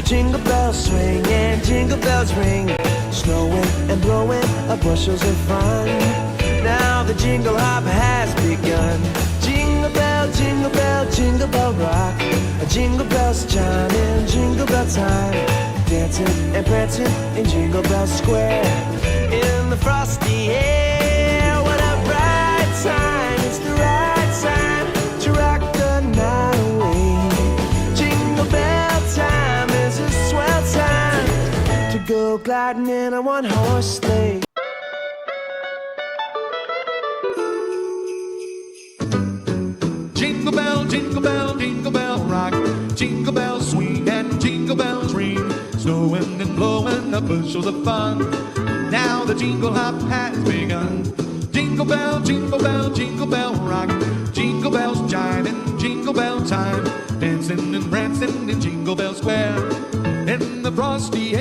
Jingle bells swing and jingle bells ring, snowing and blowing bushels of fun. Now the jingle hop has begun. Jingle bell, jingle bell, jingle bell rock. Jingle bells chiming, jingle bell time, dancing and prancing in Jingle Bell Square. In the frosty air, what a bright time! It's the right time to rock the night away. Jingle bell time is a swell time to go gliding in a one-horse sleigh. Jingle bell, jingle bell, jingle bell rock. Jingle bells swing and jingle bells ring, snowing and blowing up bushels of fun. Now the jingle hop has begun. Jingle bell, jingle bell, jingle bell rock. Jingle bells chiming, jingle bell time, dancing and prancing in Jingle Bell Square. In the frosty